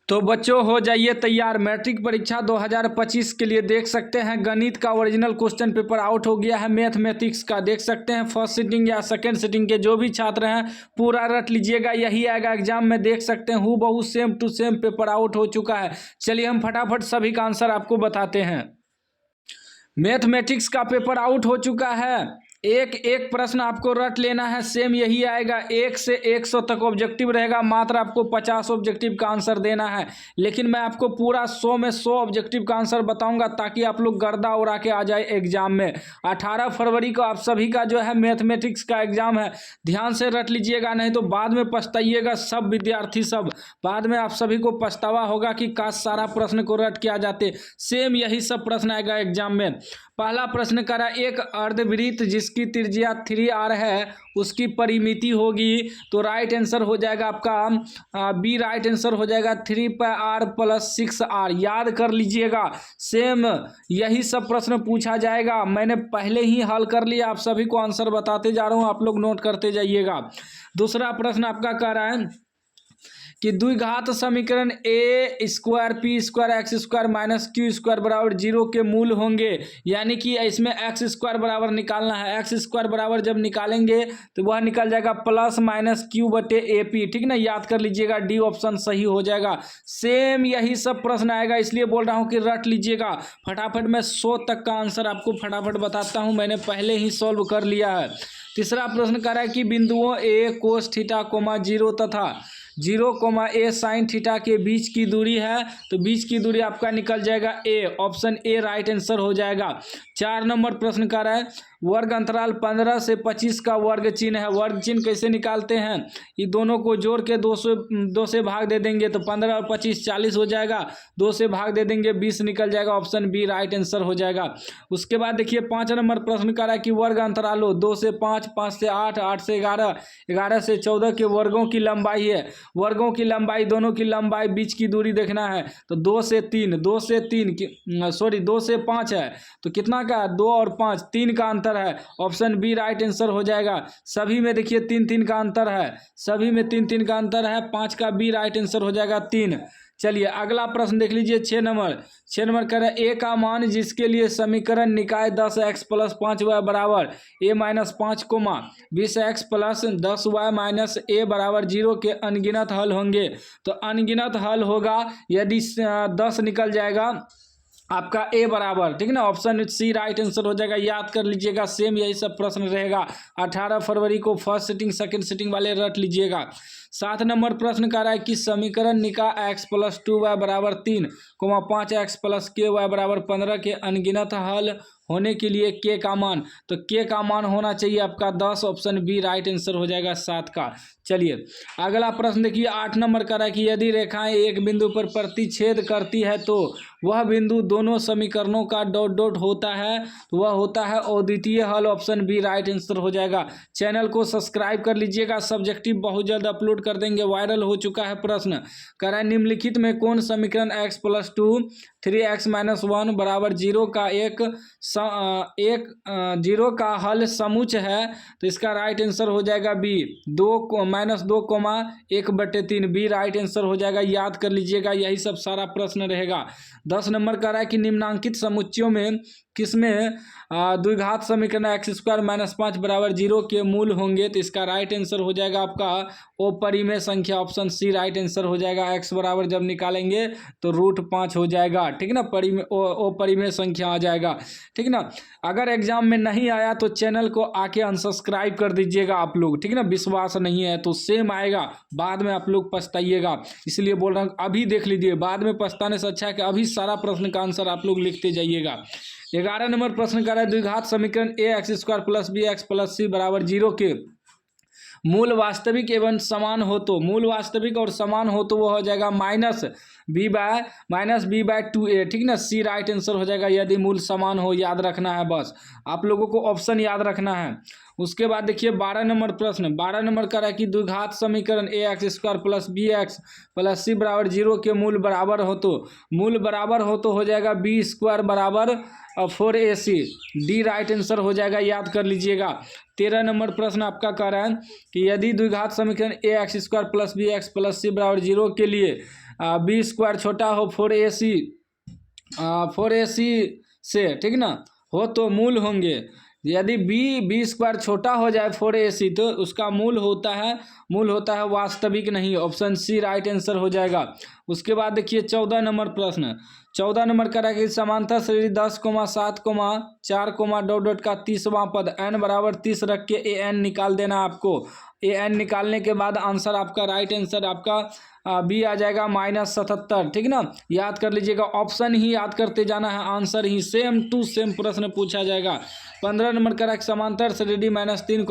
तो बच्चों हो जाइए तैयार। मैट्रिक परीक्षा 2025 के लिए देख सकते हैं गणित का ओरिजिनल क्वेश्चन पेपर आउट हो गया है। मैथमेटिक्स का देख सकते हैं फर्स्ट सिटिंग या सेकंड सिटिंग के जो भी छात्र हैं पूरा रट लीजिएगा, यही आएगा एग्जाम में। देख सकते हैं हूबहू same to same paper out हो चुका है। चलिए हम फटाफट सभी का आंसर आपको बताते हैं। मैथमेटिक्स का पेपर आउट हो चुका है। एक एक प्रश्न आपको रट लेना है, सेम यही आएगा। 1 से 100 तक ऑब्जेक्टिव रहेगा, मात्र आपको 50 ऑब्जेक्टिव का आंसर देना है। लेकिन मैं आपको पूरा 100 में 100 ऑब्जेक्टिव का आंसर बताऊंगा ताकि आप लोग गर्दा उड़ा के आ जाए एग्जाम में। 18 फरवरी को आप सभी का जो है मैथमेटिक्स का एग्जाम है, ध्यान से रट लीजिएगा, नहीं तो बाद में पछताइएगा। सब विद्यार्थी सब बाद में आप सभी को पछतावा होगा कि काश सारा प्रश्न को रट के आ जाते। सेम यही सब प्रश्न आएगा एग्जाम में। पहला प्रश्न करा, एक अर्धवृत्त जिसकी त्रिज्या 3r है उसकी परिमिति होगी, तो राइट आंसर हो जाएगा आपका बी। राइट आंसर हो जाएगा 3πr + 6r। याद कर लीजिएगा, सेम यही सब प्रश्न पूछा जाएगा। मैंने पहले ही हल कर लिया, आप सभी को आंसर बताते जा रहा हूँ, आप लोग नोट करते जाइएगा। दूसरा प्रश्न आपका कह रहा है कि द्विघात समीकरण a² p² x² - q² बराबर 0 के मूल होंगे, यानी कि इसमें x² बराबर निकालना है। x² बराबर जब निकालेंगे तो वह निकल जाएगा +-q/AP। ठीक ना, याद कर लीजिएगा, डी ऑप्शन सही हो जाएगा। सेम यही सब प्रश्न आएगा, इसलिए बोल रहा हूँ कि रट लीजिएगा फटाफट। मैं 100 तक का आंसर आपको फटाफट बताता हूँ, मैंने पहले ही सॉल्व कर लिया है। तीसरा प्रश्न कह रहा है कि बिंदुओं a cos θ, 0 तथा 0, a sin θ के बीच की दूरी है, तो बीच की दूरी आपका निकल जाएगा a। Option A right answer हो जाएगा। 4 नंबर प्रश्न का रहा है वर्ग अंतराल 15 से 25 का वर्ग चिन्ह है। वर्ग चिन्ह कैसे निकालते हैं, ये दोनों को जोड़ के 2 से भाग दे देंगे तो 15 और 25 40 हो जाएगा। 2 से भाग दे देंगे 20 निकल जाएगा। ऑप्शन बी राइट आंसर हो जाएगा। उसके बाद देखिए 5 नंबर प्रश्न का रहा है कि वर्ग अंतरालों 2 से 5, 5 से 8, 8 से 11, 11 से 14 के वर्गों की लंबाई है। वर्गों की लंबाई, दोनों की लंबाई, बीच की दूरी देखना है, तो 2 से 5 है, तो कितना का 2 और 5 3 का अंतर है। ऑप्शन बी राइट आंसर हो जाएगा। सभी में देखिए 3-3 का अंतर है, सभी में 3-3 का अंतर है। 5 का बी राइट आंसर हो जाएगा 3। चलिए अगला प्रश्न देख लीजिए 6 नंबर कह रहा है ए का मान जिसके लिए समीकरण निकाय 10x + 5y बराबर a - 5, 20x + 10y - a बराबर 0 के अनगिनत हल होंगे। तो अनगिनत हल होगा यदि 10 निकल जाएगा आपका ए बराबर, ठीक ना। ऑप्शन सी राइट आंसर हो जाएगा। याद कर लीजिएगा, सेम यही सब प्रश्न रहेगा। 18 फरवरी को फर्स्ट सिटिंग सेकंड सिटिंग वाले रट लीजिएगा। 7 नंबर प्रश्न कह रहा है कि समीकरण निकाय x + 2y बराबर 3, 5x + ky बराबर 15 के अनगिनत हल होने के लिए के का मान, तो के का मान होना चाहिए आपका 10। ऑप्शन बी राइट आंसर हो जाएगा 7 का। चलिए अगला प्रश्न देखिए 8 नंबर का है कि यदि रेखाएं एक बिंदु पर प्रतिच्छेद करती है तो वह बिंदु दोनों समीकरणों का डॉट डॉट होता है, तो वह होता है अद्वितीय हल। ऑप्शन बी राइट आंसर हो जाएगा। चैनल को सब्सक्राइब कर लीजिएगा, सब्जेक्टिव बहुत जल्द अपलोड कर देंगे। वायरल हो चुका है प्रश्न, कह रहा है निम्नलिखित में कौन समीकरण x + 2 3x - 1 बराबर 0 का 0 का हल समुच्च है, तो इसका राइट आंसर हो जाएगा बी, 2 - 1/3। बी राइट आंसर हो जाएगा। याद कर लीजिएगा, यही सब सारा प्रश्न रहेगा। 10 नंबर का रहा है कि निम्नांकित समुच्चयों में किसमें द्विघात समीकरण x² - 5 बराबर 0 के मूल होंगे, तो इसका राइट आंसर हो जाएगा आपका अपरिमेय संख्या। ऑप्शन सी राइट आंसर हो जाएगा। x बराबर जब निकालेंगे तो √5 हो जाएगा, ठीक ना, अपरिमेय संख्या आ जाएगा, ठीक ना। अगर एग्जाम में नहीं आया तो चैनल को आके अनसब्सक्राइब कर दीजिएगा आप लोग, ठीक ना। विश्वास नहीं है तो सेम आएगा, बाद में आप लोग पछताइएगा, इसलिए बोल रहा हूँ अभी देख लीजिए, बाद में पछताने से अच्छा है कि अभी सारा प्रश्न का आंसर आप लोग लिखते जाइएगा। 11 नंबर प्रश्न का रहा है द्विघात समीकरण ax² + bx + c बराबर 0 के मूल वास्तविक एवं समान हो, तो मूल वास्तविक और समान हो तो वो हो जाएगा -b/2a, ठीक ना। सी राइट आंसर हो जाएगा यदि मूल समान हो। याद रखना है, बस आप लोगों को ऑप्शन याद रखना है। उसके बाद देखिए 12 नंबर प्रश्न, 12 नंबर का रहा है कि द्विघात समीकरण ax² + bx + c बराबर 0 के मूल बराबर हो, तो मूल बराबर हो तो हो जाएगा b² बराबर 4ac। डी राइट आंसर हो जाएगा। याद कर लीजिएगा। 13 नंबर प्रश्न आपका कह रहा है कि यदि द्विघात समीकरण ax² + bx + c बराबर 0 के लिए बी स्क्वायर छोटा हो 4AC 4AC से, ठीक ना, हो तो मूल होंगे। यदि बी स्क्वायर छोटा हो जाए 4AC तो उसका मूल होता है वास्तविक नहीं। ऑप्शन सी राइट आंसर हो जाएगा। उसके बाद देखिए 14 नंबर प्रश्न। 14 नंबर का कि समांतर श्रेणी 10, 7, 4, डॉट डॉट का 30वां पद n बराबर 30 रख के an निकाल देना आपको। an निकालने के बाद आंसर आपका राइट आंसर आपका बी आ जाएगा -77, ठीक ना। याद कर लीजिएगा, ऑप्शन ही याद करते जाना है, आंसर ही सेम टू सेम प्रश्न पूछा जाएगा। 15 नंबर का समांतर श्रेणी -3,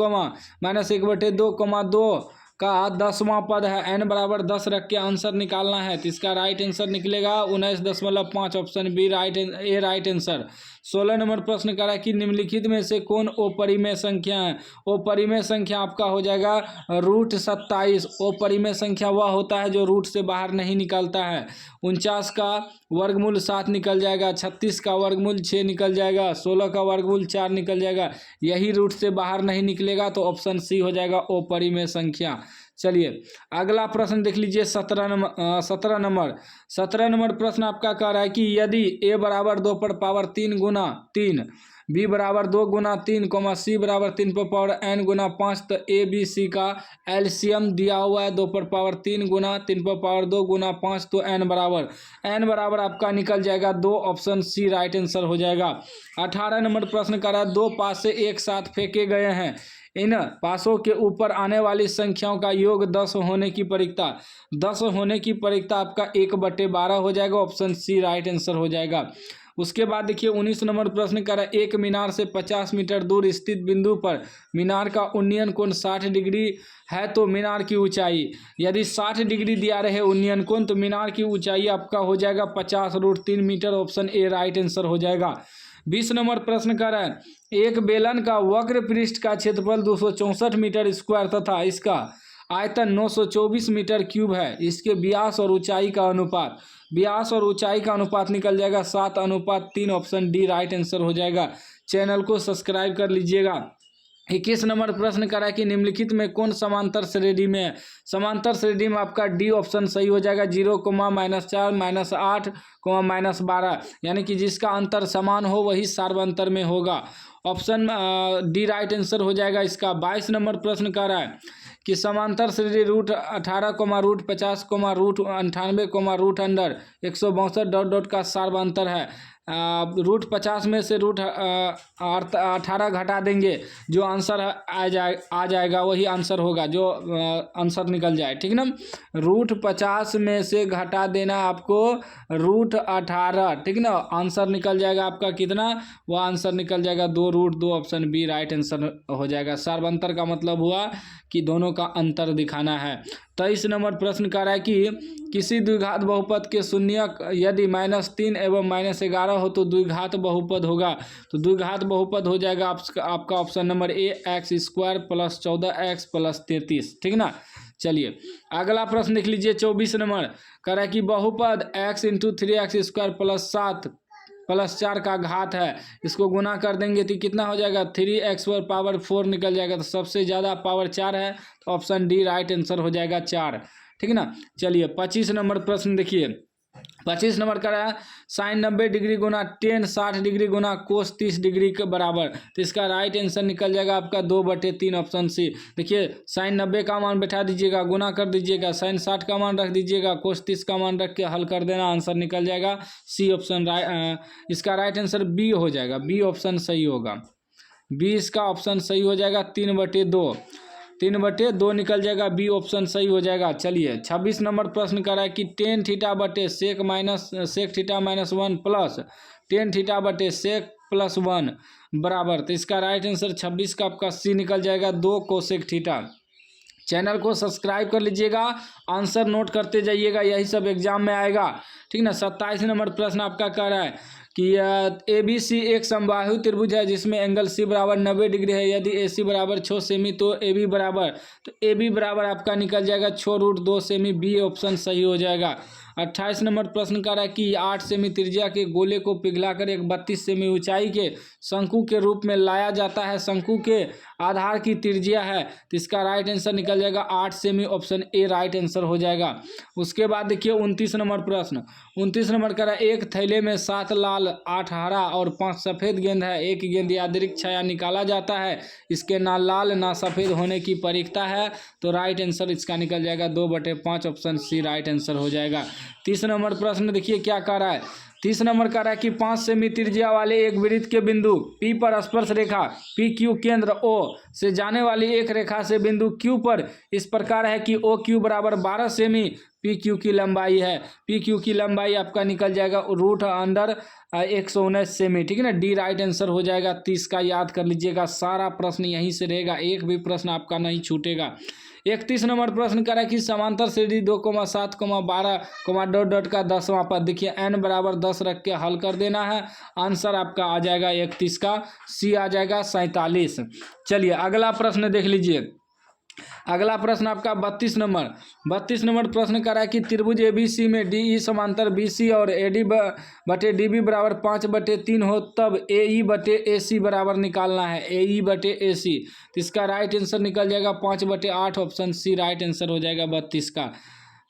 -1/2, का 10वां पद है, n बराबर 10 रख के आंसर निकालना है। तो इसका राइट आंसर निकलेगा 19.5, option B right answer. 16 number प्रश्न करा कि निम्नलिखित में से कौन अपरिमेय संख्या है। अपरिमेय संख्या आपका हो जाएगा √27। अपरिमेय संख्या वह होता है जो रूट से बाहर नहीं निकलता है। 49 का वर्गमूल 7 निकल जाएगा, 36 का वर्गमूल 6 निकल जाएगा, 16 का वर्गमूल 4 निकल जाएगा। यही रूट से बाहर नहीं निकलेगा तो ऑप्शन सी हो जाएगा अपरिमेय संख्या। चलिए अगला प्रश्न देख लीजिए 17 नंबर प्रश्न आपका कह रहा है कि यदि a बराबर 2 पर पावर 3 गुना 3, b बराबर 2 गुना 3, c बराबर 3 पर पावर n गुना 5, तो a b c का एलसीएम दिया हुआ है 2 पर पावर 3 गुना 3 पर पावर 2 गुना 5, तो n बराबर आपका निकल जाएगा 2, ऑप्शन सी राइट आंसर हो जाएगा। 18 नंबर प्रश्न कर रहा है 2 पासे एक साथ फेंके गए हैं, इन पासों के ऊपर आने वाली संख्याओं का योग 10 होने की परीक्षता आपका 1/12 हो जाएगा। ऑप्शन सी राइट आंसर हो जाएगा। उसके बाद देखिए 19 नंबर प्रश्न कर रहा है एक मीनार से 50 मीटर दूर स्थित बिंदु पर मीनार का उन्नयन कोण 60 डिग्री है तो मीनार की ऊंचाई, यदि 60 डिग्री दिया रहे उन्नयन कोण तो मीनार की ऊंचाई आपका हो जाएगा 50√3 metre. Option A right answer हो जाएगा। 20 नंबर प्रश्न कर रहा है एक बेलन का वक्र पृष्ठ का क्षेत्रफल 264 मीटर स्क्वायर तथा इसका आयतन 924 मीटर क्यूब है। इसके व्यास और ऊंचाई का अनुपात निकल जाएगा 7:3। ऑप्शन डी राइट आंसर हो जाएगा। चैनल को सब्सक्राइब कर लीजिएगा। 21 नंबर प्रश्न करा है कि निम्नलिखित में कौन समांतर श्रेणी में है। समांतर श्रेणी में आपका डी ऑप्शन सही हो जाएगा। 0, -4, -8, -12, यानी कि जिसका अंतर समान हो वही सार्वंतर में होगा। ऑप्शन डी राइट आंसर हो जाएगा इसका। 22 नंबर प्रश्न कर रहा है कि समांतर श्रेणी √18, √50, √98, √162 डॉट डॉट का सार्वंतर है। √50 में से √18 घटा देंगे, जो आंसर आ जाएगा वही आंसर होगा, जो आंसर निकल जाए, ठीक ना। √50 में से घटा देना आपको √18, ठीक ना। आंसर निकल जाएगा आपका कितना, वह आंसर निकल जाएगा 2√2। ऑप्शन बी राइट आंसर हो जाएगा। सार्वंतर का मतलब हुआ कि दोनों का अंतर दिखाना है। 23 नंबर प्रश्न कह रहा है कि किसी द्विघात बहुपद के शून्यक यदि -3 एवं -11 हो तो द्विघात बहुपद होगा। तो द्विघात बहुपद हो जाएगा आपका option number A x² + 14x + 33, ठीक ना। चलिए अगला प्रश्न देख लीजिए 24 नंबर कह रहा है कि बहुपद x × 3x² + 7 + 4 का घात है, इसको गुना कर देंगे तो कितना हो जाएगा 3x पर पावर 4 निकल जाएगा। तो सबसे ज़्यादा पावर 4 है, तो ऑप्शन डी राइट आंसर हो जाएगा 4, ठीक ना। चलिए 25 नंबर प्रश्न देखिए। 25 नंबर का है sin 90 डिग्री गुना tan 60 डिग्री गुना cos 30 डिग्री के बराबर। तो इसका राइट आंसर निकल जाएगा आपका 2/3, ऑप्शन सी। देखिए sin 90 का मान बैठा दीजिएगा, गुना कर दीजिएगा, sin 60 का मान रख दीजिएगा, cos 30 का मान रख के हल कर देना, आंसर निकल जाएगा सी ऑप्शन। इसका राइट आंसर बी हो जाएगा, बी ऑप्शन सही होगा। बी इसका ऑप्शन सही हो जाएगा। 3/2 निकल जाएगा, बी ऑप्शन सही हो जाएगा। चलिए 26 नंबर प्रश्न कर रहा है कि tan θ/sec θ - 1 plus tan θ/sec + 1 बराबर। तो इसका राइट आंसर 26 का आपका सी निकल जाएगा 2 cosec θ। चैनल को सब्सक्राइब कर लीजिएगा, आंसर नोट करते जाइएगा, यही सब एग्जाम में आएगा, ठीक ना। 27 नंबर प्रश्न आपका कह रहा है कि ABC एक समबाहु त्रिभुज है जिसमें एंगल C बराबर 90 डिग्री है। यदि AC बराबर 6 सेमी तो AB बराबर आपका निकल जाएगा 6√2 सेमी, बी ऑप्शन सही हो जाएगा। 28 नंबर प्रश्न कर रहा है कि 8 सेमी त्रिज्या के गोले को पिघलाकर एक 32 सेमी ऊंचाई के शंकु के रूप में लाया जाता है। शंकु के आधार की त्रिज्या है, तो इसका राइट आंसर निकल जाएगा 8 semi, option A right answer हो जाएगा। उसके बाद देखिए 29 नंबर प्रश्न। 29 नंबर का एक थैले में 7 लाल 8 हरा और 5 सफ़ेद गेंद है। एक गेंद यादृच्छिक छाया निकाला जाता है, इसके ना लाल ना सफ़ेद होने की परिकता है, तो राइट आंसर इसका निकल जाएगा 2/5, ऑप्शन सी राइट आंसर हो जाएगा। 30 नंबर प्रश्न देखिए क्या कह रहा है। 30 नंबर कह रहा है कि 5 सेमी त्रिज्या वाले एक वृत्त के बिंदु P पर स्पर्श रेखा PQ केंद्र O से जाने वाली एक रेखा से बिंदु Q पर इस प्रकार है कि OQ बराबर 12 सेमी PQ की लंबाई है। PQ की लंबाई आपका निकल जाएगा √119 सेमी, ठीक है ना। डी राइट आंसर हो जाएगा। 30 का याद कर लीजिएगा, सारा प्रश्न यहीं से रहेगा, एक भी प्रश्न आपका नहीं छूटेगा। 31 नंबर प्रश्न करा कि समांतर श्रेणी 2,7, 12, डॉट डॉट का 10वां पद, देखिए n बराबर 10 रख के हल कर देना है। आंसर आपका आ जाएगा 31 का सी आ जाएगा 47। चलिए अगला प्रश्न देख लीजिए। अगला प्रश्न आपका 32 नंबर प्रश्न करा कि त्रिभुज ABC में DE समांतर BC और AD बटे DB बराबर 5/3 हो, तब AE बटे AC बराबर निकालना है। AE बटे AC, तो इसका राइट आंसर निकल जाएगा 5/8, ऑप्शन सी राइट आंसर हो जाएगा 32 का,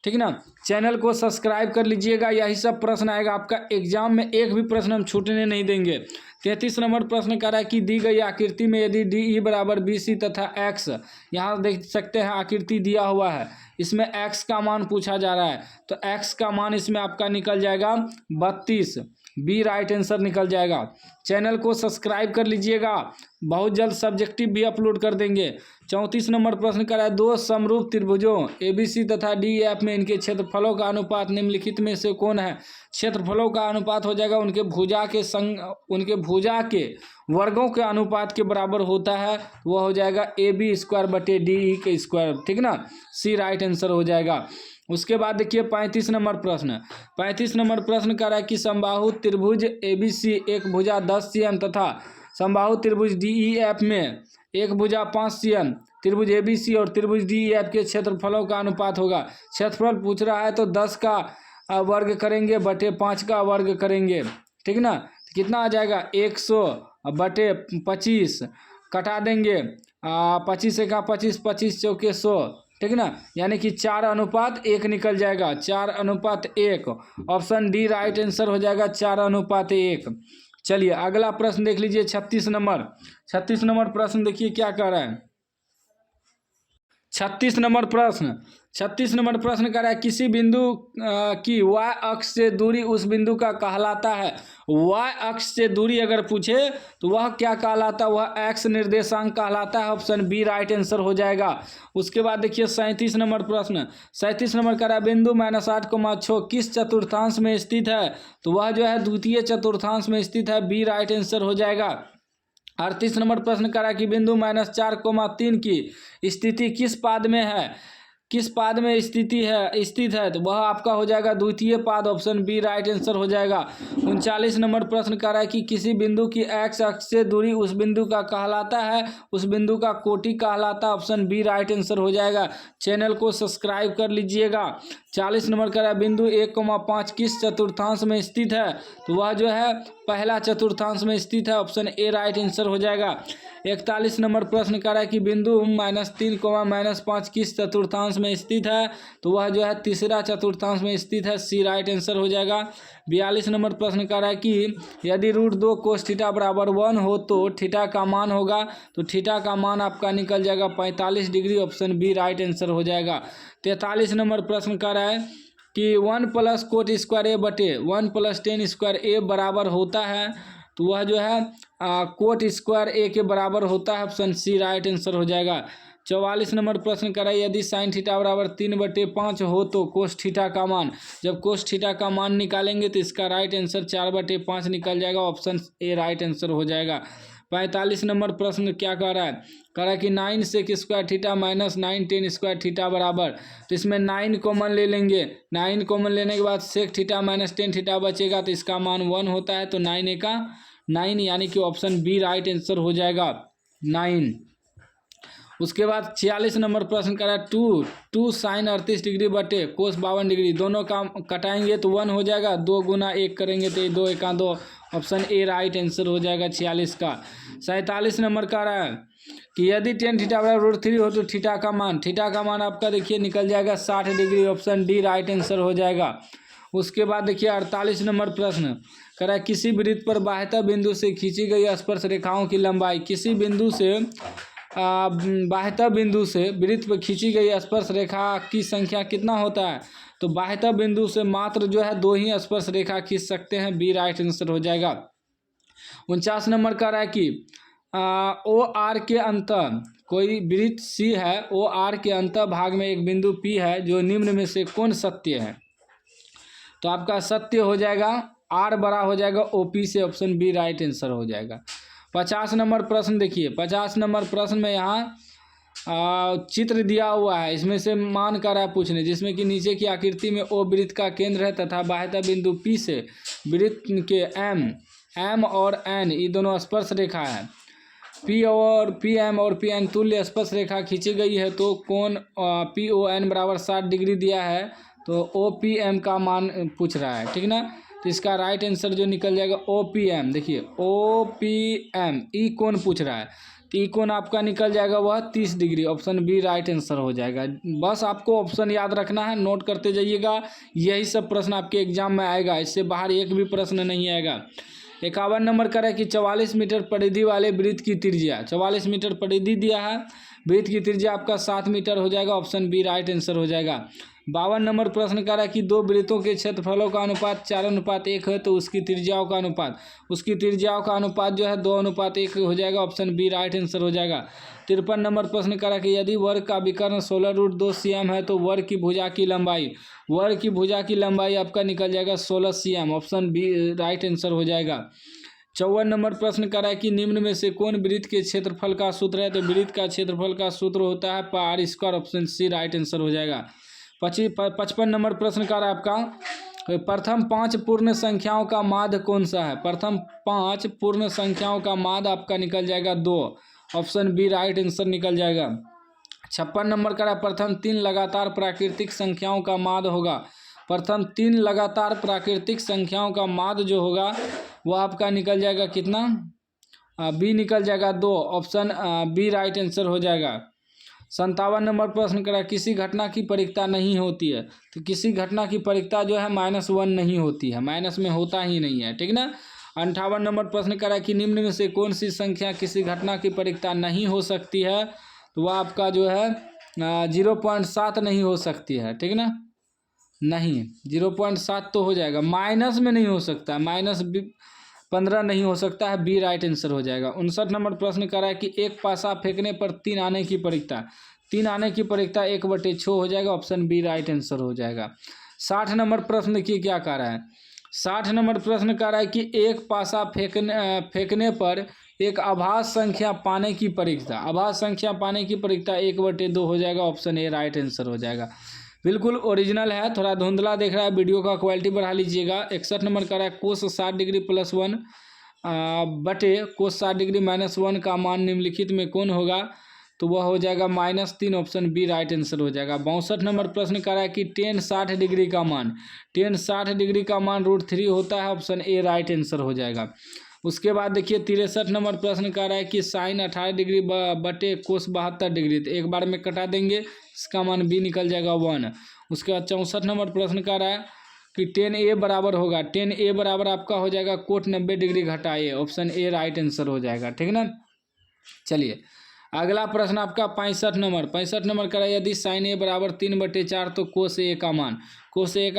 ठीक है ना। चैनल को सब्सक्राइब कर लीजिएगा, यही सब प्रश्न आएगा आपका एग्जाम में, एक भी प्रश्न हम छूटने नहीं देंगे। 33 नंबर प्रश्न कह रहा है कि दी गई आकृति में यदि DE बराबर BC तथा X, यहाँ देख सकते हैं आकृति दिया हुआ है, इसमें X का मान पूछा जा रहा है, तो X का मान इसमें आपका निकल जाएगा 32, बी राइट आंसर निकल जाएगा। चैनल को सब्सक्राइब कर लीजिएगा, बहुत जल्द सब्जेक्टिव भी अपलोड कर देंगे। 34 नंबर प्रश्न करा है, दो समरूप त्रिभुजों ABC तथा DEF में इनके क्षेत्रफलों का अनुपात निम्नलिखित में से कौन है। क्षेत्रफलों का अनुपात हो जाएगा उनके भुजा के वर्गों के अनुपात के बराबर होता है, वह हो जाएगा AB² बटे DE के स्क्वायर, ठीक ना, सी राइट आंसर हो जाएगा। उसके बाद देखिए 35 नंबर प्रश्न कह रहा है कि समबाहु त्रिभुज ABC एक भुजा 10 cm तथा समबाहु त्रिभुज DEF में एक भुजा 5 cm, त्रिभुज ABC और त्रिभुज DEF के क्षेत्रफलों का अनुपात होगा। क्षेत्रफल पूछ रहा है तो 10 का वर्ग करेंगे बटे 5 का वर्ग करेंगे, ठीक ना, तो कितना आ जाएगा 100 बटे 25 कटा देंगे, 25 का 25, 25 चौके 100, ठीक ना, यानी कि 4:1 निकल जाएगा, 4:1, ऑप्शन डी राइट आंसर हो जाएगा 4:1। चलिए अगला प्रश्न देख लीजिए 36 नंबर प्रश्न देखिए क्या कह रहा है। 36 नंबर प्रश्न कर रहा है किसी बिंदु की y अक्ष से दूरी उस बिंदु का कहलाता है। y अक्ष से दूरी अगर पूछे तो वह क्या कहलाता है, वह x निर्देशांक कहलाता है, ऑप्शन बी राइट आंसर हो जाएगा। उसके बाद देखिए 37 नंबर प्रश्न कर रहा है बिंदु -8,6 किस चतुर्थांश में स्थित है, तो वह जो है द्वितीय चतुर्थांश में स्थित है, बी राइट आंसर हो जाएगा। 38 नंबर प्रश्न करा कि बिंदु -4,3 की स्थिति किस पाद में स्थित है, तो वह आपका हो जाएगा द्वितीय पाद, ऑप्शन बी राइट आंसर हो जाएगा। 39 नंबर प्रश्न कर रहा है कि किसी बिंदु की x अक्ष से दूरी उस बिंदु का कहलाता है, उस बिंदु का कोटि कहलाता है, ऑप्शन बी राइट आंसर हो जाएगा। चैनल को सब्सक्राइब कर लीजिएगा। 40 नंबर कर रहा है बिंदु 1,5 किस चतुर्थांश में स्थित है, तो वह जो है पहला चतुर्थांश में स्थित है, ऑप्शन ए राइट आंसर हो जाएगा। 41 नंबर प्रश्न कर रहा है कि बिंदु -3, -5 किस चतुर्थांश में स्थित है, तो वह जो है तीसरा चतुर्थांश में स्थित है, सी राइट आंसर हो जाएगा। 42 नंबर प्रश्न कर रहा है कि यदि √2 cos थीटा बराबर 1 हो तो थीटा का मान होगा, तो थीटा का मान आपका निकल जाएगा 45 डिग्री, ऑप्शन बी राइट आंसर हो जाएगा। 43 नंबर प्रश्न कर रहा है कि 1 + cot² a बटे 1 + tan² a बराबर होता है, तो वह जो है cot² a के बराबर होता है, ऑप्शन सी राइट आंसर हो जाएगा। 44 नंबर प्रश्न करा यदि sin थीटा बराबर 3/5 हो तो cos थीटा का मान, जब cos थीटा का मान निकालेंगे तो इसका राइट आंसर 4/5 निकल जाएगा, ऑप्शन ए राइट आंसर हो जाएगा। 45 नंबर प्रश्न क्या कह रहा है कि 9 sec² थीटा -9 tan² थीटा बराबर, तो इसमें 9 कॉमन ले लेंगे, 9 कॉमन लेने के बाद sec थीटा -tan थीटा बचेगा, तो इसका मान 1 होता है, तो 9 का 9 यानी कि ऑप्शन बी राइट आंसर हो जाएगा 9। उसके बाद 46 नंबर प्रश्न करा 2 sin 38 डिग्री बटे cos 52 डिग्री, दोनों का कटाएंगे तो 1 हो जाएगा, 2 × 1 करेंगे तो 2 × 2, ऑप्शन ए राइट आंसर हो जाएगा 46 का। 47 नंबर का रहा है कि यदि tan थीटा बराबर √3 हो तो थीटा का मान आपका देखिए निकल जाएगा 60 degree. Option D right answer हो जाएगा। उसके बाद देखिए 48 नंबर प्रश्न कह रहा है किसी वृत्त पर बाह्यतः बिंदु से खींची गई स्पर्श रेखाओं की लंबाई, किसी बिंदु से बाह्यतः बिंदु से वृत्त पर खींची गई स्पर्श रेखा की संख्या कितना होता है? तो बाह्यतः बिंदु से मात्र जो है 2 ही स्पर्श रेखा खींच सकते हैं। बी राइट आंसर हो जाएगा। 49 नंबर का रहा है कि ओ आर के अंत कोई वृत्त सी है, ओ आर के अंत भाग में एक बिंदु पी है जो निम्न में से कौन सत्य है? तो आपका सत्य हो जाएगा आर बड़ा हो जाएगा ओपी से। ऑप्शन बी राइट आंसर हो जाएगा। 50 नंबर प्रश्न देखिए, 50 नंबर प्रश्न में यहाँ चित्र दिया हुआ है, इसमें से मान कर है पूछने, जिसमें कि नीचे की आकृति में ओ वृत्त का केंद्र है तथा बाह्यतः बिंदु पी से वृत्त के एम और एन ये दोनों स्पर्श रेखा है। पी एम और पी एन तुल्य स्पर्श रेखा खींची गई है तो कौन पी ओ एन बराबर 60 डिग्री दिया है, तो ओ पी एम का मान पूछ रहा है, ठीक ना। तो इसका राइट आंसर जो निकल जाएगा ओ पी एम। देखिए ओ पी एम ई कोण पूछ रहा है, तो ई कोण आपका निकल जाएगा वह 30 डिग्री। ऑप्शन बी राइट आंसर हो जाएगा। बस आपको ऑप्शन याद रखना है, नोट करते जाइएगा, यही सब प्रश्न आपके एग्जाम में आएगा, इससे बाहर एक भी प्रश्न नहीं आएगा। 51 नंबर का है कि 44 मीटर परिधि वाले वृत्त की त्रिज्या, 44 मीटर परिधि दिया है, वृत्त की त्रिज्या आपका 7 मीटर हो जाएगा। ऑप्शन बी राइट आंसर हो जाएगा। 52 नंबर प्रश्न का है कि 2 वृत्तों के क्षेत्रफलों का अनुपात 4:1 है तो उसकी त्रिज्याओं का अनुपात जो है 2:1 हो जाएगा। ऑप्शन बी राइट आंसर हो जाएगा। 53 नंबर प्रश्न का है कि यदि वर्ग का विकर्ण 16√2 cm है तो वर्ग की भुजा की लंबाई आपका निकल जाएगा 16 cm। Option B right answer हो जाएगा। 54 नंबर प्रश्न का है कि निम्न में से कौन वृत्त के क्षेत्रफल का सूत्र है, तो वृत्त का क्षेत्रफल का सूत्र होता है पार square. Option C right answer हो जाएगा। 55 नंबर प्रश्न का आपका प्रथम 5 पूर्ण संख्याओं का माध्य कौन सा है? प्रथम 5 पूर्ण संख्याओं का माध्य आपका निकल जाएगा 2। ऑप्शन बी राइट आंसर निकल जाएगा। 56 नंबर का प्रथम 3 लगातार प्राकृतिक संख्याओं का माध्य होगा। प्रथम 3 लगातार प्राकृतिक संख्याओं का माध्य जो होगा वो आपका निकल जाएगा कितना? बी निकल जाएगा 2। ऑप्शन बी राइट आंसर हो जाएगा। 57 नंबर प्रश्न करा किसी घटना की परिकता नहीं होती है, तो किसी घटना की परिकता जो है -1 नहीं होती है, माइनस में होता ही नहीं है, ठीक ना। 58 नंबर प्रश्न करा कि निम्न में से कौन सी संख्या किसी घटना की परिकता नहीं हो सकती है, तो वह आपका जो है 0.7 नहीं हो सकती है, ठीक ना। नहीं 0.7 तो हो जाएगा, माइनस में नहीं हो सकता, -15 नहीं हो सकता है। बी राइट आंसर हो जाएगा। 59 नंबर प्रश्न कर रहा है कि एक पासा फेंकने पर 3 आने की परिकता 1/6 हो जाएगा। ऑप्शन बी राइट आंसर हो जाएगा। 60 नंबर प्रश्न की क्या कह रहा है? 60 नंबर प्रश्न कह रहा है कि एक पासा फेंकने पर एक आभास संख्या पाने की परिकता 1/2 हो जाएगा। ऑप्शन ए राइट आंसर हो जाएगा। बिल्कुल ओरिजिनल है, थोड़ा धुंधला देख रहा है, वीडियो का क्वालिटी बढ़ा लीजिएगा। 61 नंबर का है कोस 60 डिग्री +1 बटे कोस 60 डिग्री -1 का मान निम्नलिखित में कौन होगा, तो वह हो जाएगा -3। ऑप्शन बी राइट आंसर हो जाएगा। 62 नंबर प्रश्न का है कि tan 60 डिग्री का मान √3 होता है। ऑप्शन ए राइट आंसर हो जाएगा। उसके बाद देखिए 63 नंबर प्रश्न का है कि साइन 18 डिग्री बटे कोस 72 डिग्री, तो एक बार में कटा देंगे, इसका मान बी निकल जाएगा 1। उसके बाद 64 नंबर प्रश्न का है कि tan A बराबर होगा, tan A बराबर आपका हो जाएगा कोट 90 डिग्री घटाइए। ऑप्शन ए राइट आंसर हो जाएगा, ठीक ना। चलिए अगला प्रश्न आपका 65 नंबर का है यदि साइन A बराबर 3/4 तो कोस A का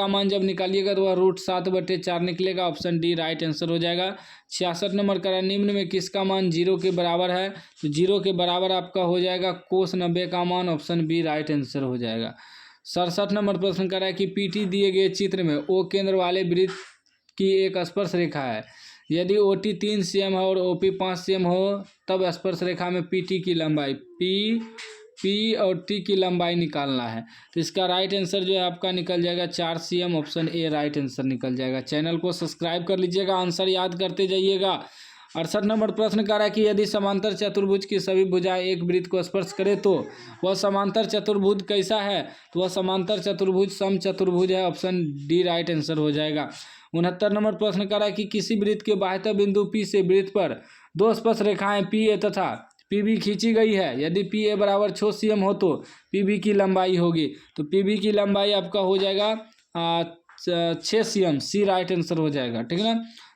मान जब निकालिएगा तो वह √7/4 निकलेगा। ऑप्शन डी राइट आंसर हो जाएगा। 66 नंबर का निम्न में किसका मान 0 के बराबर है, तो 0 के बराबर आपका हो जाएगा कोस 90 का मान। ऑप्शन बी राइट आंसर हो जाएगा। 67 नंबर प्रश्न कर रहा है कि पीटी दिए गए चित्र में ओ केंद्र वाले वृत्त की एक स्पर्श रेखा है, यदि ओटी 3 cm है और ओपी 5 cm हो तब स्पर्श रेखा में पीटी की लंबाई पी और टी की लंबाई निकालना है, तो इसका राइट आंसर जो है आपका निकल जाएगा 4 cm। Option A right answer निकल जाएगा। चैनल को सब्सक्राइब कर लीजिएगा, आंसर याद करते जाइएगा। 68 नंबर प्रश्न कह रहा है कि यदि समांतर चतुर्भुज की सभी भुजाएं एक वृत्त को स्पर्श करे तो वह समांतर चतुर्भुज कैसा है, तो वह समांतर चतुर्भुज समचतुर्भुज है। ऑप्शन डी राइट आंसर हो जाएगा। 69 नंबर प्रश्न कर रहा है कि किसी वृत्त के बाह्यतः बिंदु P से वृत्त पर दो स्पर्श रेखाएं PA तथा PB खींची गई है। यदि PA बराबर 6 cm हो तो PB की लंबाई होगी। तो PB की लंबाई आपका हो जाएगा 6 cm। सी राइट आंसर हो जाएगा, ठीक है ना,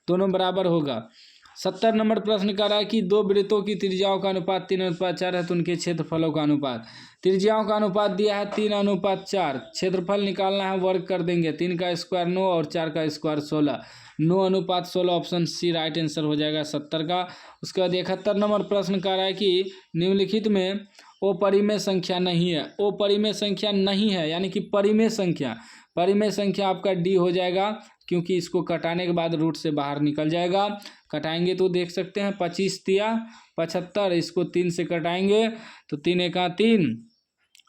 दोनों बराबर होगा। 70 नंबर प्रश्न कर रहा है कि दो वृत्तों की त्रिज्याओं का अनुपात 3:4 है तो उनके क्षेत्रफलों का अनुपात। त्रिज्याओं का अनुपात दिया है 3:4। क्षेत्रफल निकालना है, वर्ग कर देंगे। 3 का स्क्वायर 9 और 4 का square 16। 9:16 option C right answer हो जाएगा 70 का। उसके बाद 71 नंबर प्रश्न कर रहा है कि निम्नलिखित में अपरिमेय संख्या नहीं है। अपरिमेय संख्या नहीं है यानी कि परिमेय संख्या। परिमेय संख्या आपका डी हो जाएगा, क्योंकि इसको कटाने के बाद रूट से बाहर निकल जाएगा। कटाएंगे तो देख सकते हैं 25 तिया 75, इसको 3 से कटाएंगे तो 3 एका 3,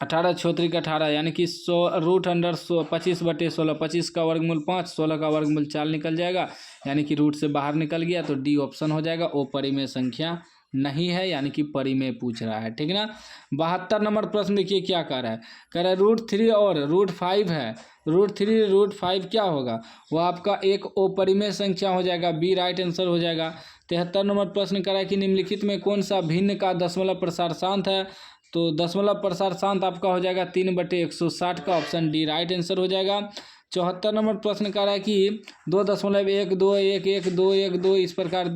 18 छोत्रिक 18 यानी कि 100√25/16। 25 का वर्गमूल 5, 16 का वर्गमूल 4 निकल जाएगा, यानी कि रूट से बाहर निकल गया। तो डी ऑप्शन हो जाएगा। ओ परिमेय संख्या नहीं है यानी कि परिमेय पूछ रहा है, ठीक है ना। 72 नंबर प्रश्न देखिए क्या कह रहा है। कह रहा है √3 और √5 है। √3 √5 क्या होगा, वो आपका एक अपरिमेय संख्या हो जाएगा। बी राइट आंसर हो जाएगा। 73 नंबर प्रश्न करा है कि निम्नलिखित में कौन सा भिन्न का दशमलव प्रसार शांत है। तो दशमलव प्रसार शांत आपका हो जाएगा 3/160 का, ऑप्शन डी राइट आंसर हो जाएगा। 74 नंबर प्रश्न कर रहा है कि 2.121112 इस प्रकार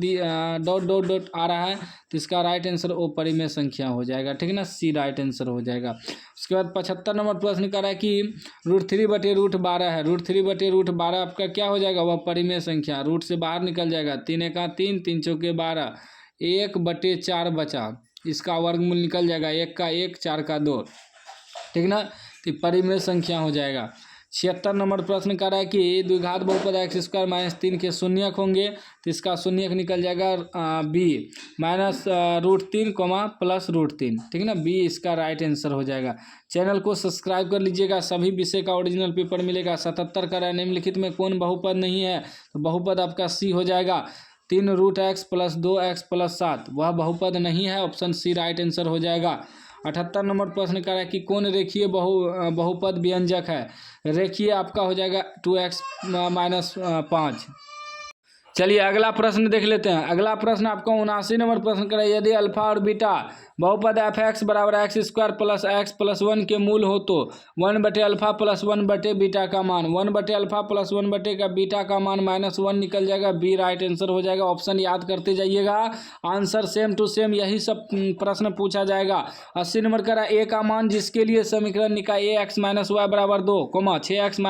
डॉट आ रहा है, तो इसका राइट आंसर अपरिमेय संख्या हो जाएगा, ठीक है ना, सी राइट आंसर हो जाएगा। उसके बाद 75 नंबर प्रश्न कर रहा है कि √3/√12 है। √3/√12 आपका क्या हो जाएगा, वह परिमेय संख्या। रूट से बाहर निकल जाएगा। 3 एका 3, 3 चौके 12, 1/4 बचा, इसका वर्गमूल निकल जाएगा। 1 का 1, 4 का 2, ठीक ना, तो परिमेय संख्या हो जाएगा। 76 नंबर प्रश्न कर रहा है कि द्विघात बहुपद x² - 3 के शून्यक होंगे, तो इसका शून्यक निकल जाएगा बी -√3, +√3, ठीक है ना, बी इसका राइट आंसर हो जाएगा। चैनल को सब्सक्राइब कर लीजिएगा, सभी विषय का ओरिजिनल पेपर मिलेगा। 77 कर रहा है निम्नलिखित में कौन बहुपद नहीं है, तो बहुपद आपका सी हो जाएगा। 3√x + 2x + 7 वह बहुपद नहीं है, ऑप्शन सी राइट आंसर हो जाएगा। 78 नंबर प्रश्न कर रहा है कि कौन रेखीय बहुपद व्यंजक है। रेखीय आपका हो जाएगा 2x - 5। चलिए अगला प्रश्न देख लेते हैं। अगला प्रश्न आपको 79 नंबर प्रश्न कर रहा है यदि अल्फा और बीटा बहुपद f(x) = x² + x + 1 के मूल हो तो 1/α + 1/बीटा का मान 1/α + 1 का बीटा का मान -1 निकल जाएगा। बी राइट आंसर हो जाएगा। ऑप्शन याद करते जाइएगा, आंसर सेम टू सेम यही सब प्रश्न पूछा जाएगा। 80 नंबर का ए का मान जिसके लिए समीकरण निकाय ax - y = 2, 6x -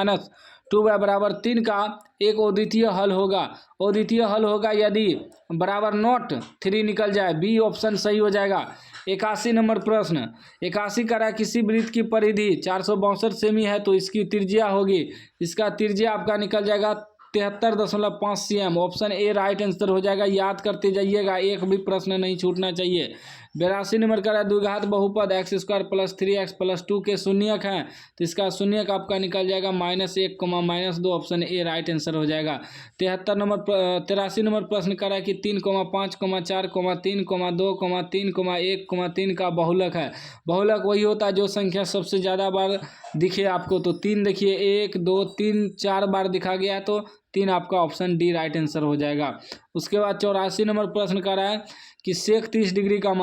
2y = 3 का एक अद्वितीय हल होगा। अद्वितीय हल होगा यदि बराबर नॉट 3 निकल जाए, बी ऑप्शन सही हो जाएगा। 81 नंबर प्रश्न 81 का रहा किसी वृत्त की परिधि 462 सेमी है तो इसकी त्रिज्या होगी, इसका त्रिज्या आपका निकल जाएगा 73.5 cm, option A right answer हो जाएगा। याद करते जाइएगा, एक भी प्रश्न नहीं छूटना चाहिए। 82 नंबर का द्विघात बहुपद x² + 3x + 2 के शून्यक हैं, तो इसका शून्यक आपका निकल जाएगा -1, -2, ऑप्शन ए राइट आंसर हो जाएगा। 83 नंबर प्रश्न कर रहा है कि 3, 5, 4, 3, 2, 3, 1, 3 का बहुलक है। बहुलक वही होता है जो संख्या सबसे ज़्यादा बार दिखे आपको, तो 3 देखिए 1, 2, 3, 4 बार दिखा गया है, तो 3 आपका ऑप्शन डी राइट आंसर हो जाएगा। उसके बाद 84 नंबर प्रश्न कर रहा है कि सेक 30 डिग्री का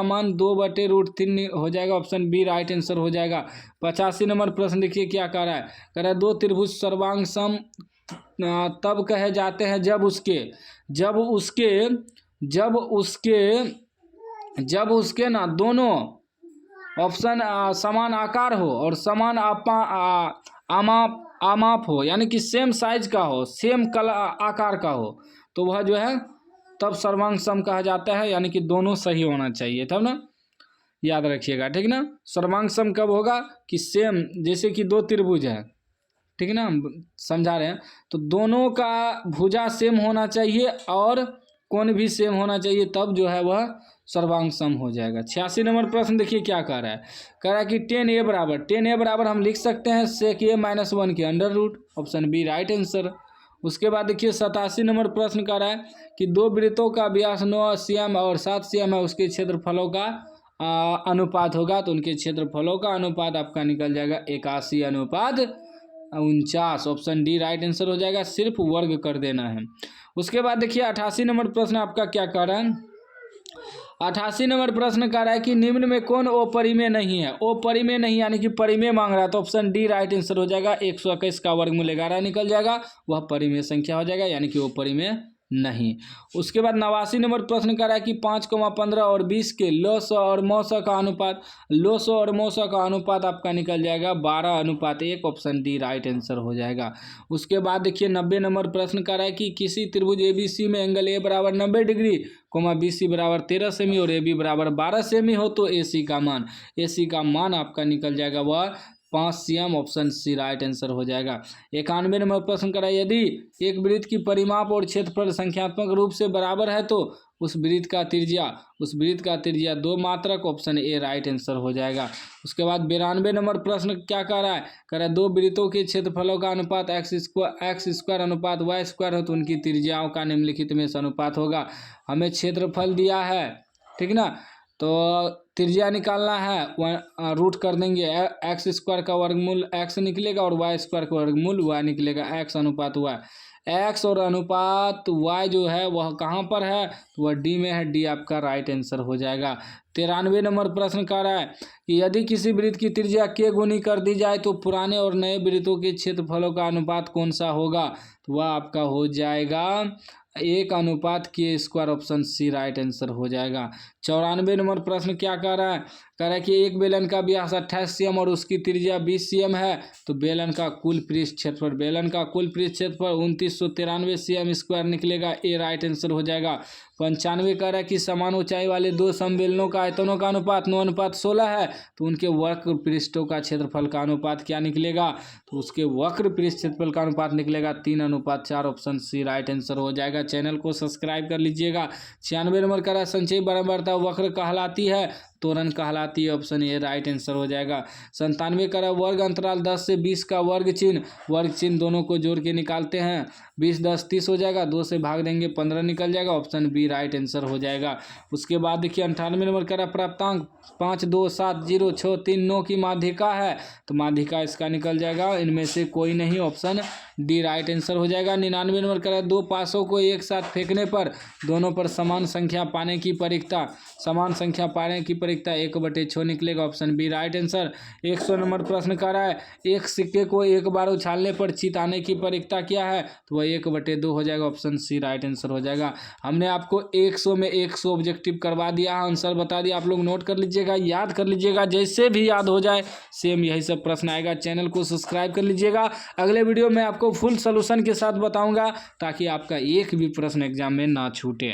मान 2/√3 हो जाएगा, ऑप्शन बी राइट आंसर हो जाएगा। 85 नंबर प्रश्न देखिए क्या कह रहा है दो त्रिभुज सर्वांग सम तब कहे जाते हैं जब उसके ना दोनों ऑप्शन समान आकार हो और समान आमाप हो, यानी कि सेम साइज का हो, सेम आकार का हो, तो वह जो है तब सर्वांग सम कहा जाता है, यानी कि दोनों सही होना चाहिए, तब ना, याद रखिएगा, ठीक ना। सर्वांग सम कब होगा कि सेम, जैसे कि दो त्रिभुज है, ठीक है ना, समझा रहे हैं, तो दोनों का भुजा सेम होना चाहिए और कोण भी सेम होना चाहिए, तब जो है वह सर्वांग सम हो जाएगा। 86 नंबर प्रश्न देखिए क्या कह रहा है कि 10a बराबर हम लिख सकते हैं सेक a - 1 के under root, option B right answer. उसके बाद देखिए 87 नंबर प्रश्न कर रहा है कि दो वृत्तों का व्यास 9 cm और 7 cm है, उसके क्षेत्रफलों का अनुपात होगा, तो उनके क्षेत्रफलों का अनुपात आपका निकल जाएगा 81:9। 49, ऑप्शन डी राइट आंसर हो जाएगा, सिर्फ वर्ग कर देना है। उसके बाद देखिए 88 नंबर प्रश्न आपका क्या कह रहा है। 88 नंबर प्रश्न कह रहा है कि निम्न में कौन अपरिमेय नहीं है। अपरिमेय नहीं यानी कि परिमेय मांग रहा है, तो ऑप्शन डी राइट आंसर हो जाएगा। 121 का वर्गमूल 11 निकल जाएगा, वह परिमेय संख्या हो जाएगा, यानी कि अपरिमेय नहीं। उसके बाद 89 नंबर प्रश्न कर रहा है कि 5,15 और 20 के लॉ और मौसा का अनुपात, लॉ और मौसा का अनुपात आपका निकल जाएगा 12:1, ऑप्शन डी राइट आंसर हो जाएगा। उसके बाद देखिए 90 नंबर प्रश्न कर रहा है कि किसी त्रिभुज ABC में एंगल ए बराबर 90 डिग्री, BC बराबर 13 सेमी और AB बराबर 12 सेमी हो तो AC का मान आपका निकल जाएगा वह 5 cm, option C right answer हो जाएगा। 91 नंबर प्रश्न करा, यदि एक वृत्त की परिमाप और क्षेत्रफल संख्यात्मक रूप से बराबर है तो उस वृत्त का त्रिज्या 2 मात्रक, ऑप्शन ए राइट आंसर हो जाएगा। उसके बाद 92 नंबर प्रश्न क्या कह रहा है, कह रहा है दो वृत्तों के क्षेत्रफलों का अनुपात x स्क्वायर अनुपात y स्क्वायर हो तो उनकी त्रिज्याओं का निम्नलिखित में से अनुपात होगा। हमें क्षेत्रफल दिया है, ठीक ना, तो त्रिज्या निकालना है, रूट कर देंगे, एक्स स्क्वायर का वर्गमूल x निकलेगा और y स्क्वायर का वर्गमूल y निकलेगा, x अनुपात y। x और अनुपात y जो है वह कहाँ पर है, वह डी में है, डी आपका राइट आंसर हो जाएगा। 93 नंबर प्रश्न कह रहा है कि यदि किसी वृत्त की त्रिज्या k गुनी कर दी जाए तो पुराने और नए वृत्तों के क्षेत्रफलों का अनुपात कौन सा होगा, तो वह आपका हो जाएगा 1:k², option C right answer हो जाएगा। 94 नंबर प्रश्न क्या कह रहा है, कह रहा है कि एक बेलन का व्यास 28 cm और उसकी त्रिज्या 20 cm है तो बेलन का कुल पृष्ठ क्षेत्रफल 2993 cm² निकलेगा, ए राइट आंसर हो जाएगा। 95 कह रहा है कि समान ऊंचाई वाले दो समबेलनों का आयतनों का अनुपात 9:16 है तो उनके वक्र पृष्ठों का क्षेत्रफल का अनुपात क्या निकलेगा, तो उसके वक्र पृष्ठ क्षेत्रफल का अनुपात निकलेगा 3:4, ऑप्शन सी राइट आंसर हो जाएगा। चैनल को सब्सक्राइब कर लीजिएगा। 96 नंबर कह रहा है संचयी बराबरता वक्र कहलाती है, त्वरण कहलाती है, ऑप्शन ए राइट आंसर हो जाएगा। 97 का वर्ग अंतराल 10 से 20 का वर्ग चिन्ह दोनों को जोड़ के निकालते हैं, 20 10 30 हो जाएगा, 2 से भाग देंगे 15 निकल जाएगा, ऑप्शन बी राइट आंसर हो जाएगा। उसके बाद देखिए 98 नंबर का प्राप्तांक 5 2 7 0 6 3 9 की माध्यिका है तो माध्यिका इसका निकल जाएगा, इनमें से कोई नहीं, ऑप्शन डी राइट आंसर हो जाएगा। 99 नंबर का दो पासों को एक साथ फेंकने पर दोनों पर समान संख्या पाने की परीक्षता 1/6 निकलेगा, option B right answer. 100 number प्रश्न कर रहा है एक सिक्के को एक बार उछालने पर चित आने की परीक्षता क्या है, तो वह 1/2 हो जाएगा, ऑप्शन सी राइट आंसर हो जाएगा। हमने आपको 100 में 100 ऑब्जेक्टिव करवा दिया, आंसर बता दिया, आप लोग नोट कर लीजिएगा, याद कर लीजिएगा, जैसे भी याद हो जाए सेम यही सब प्रश्न आएगा। चैनल को सब्सक्राइब कर लीजिएगा, अगले वीडियो में आपको फुल सोल्यूशन के साथ बताऊंगा ताकि आपका एक भी प्रश्न एग्जाम में ना छूटे।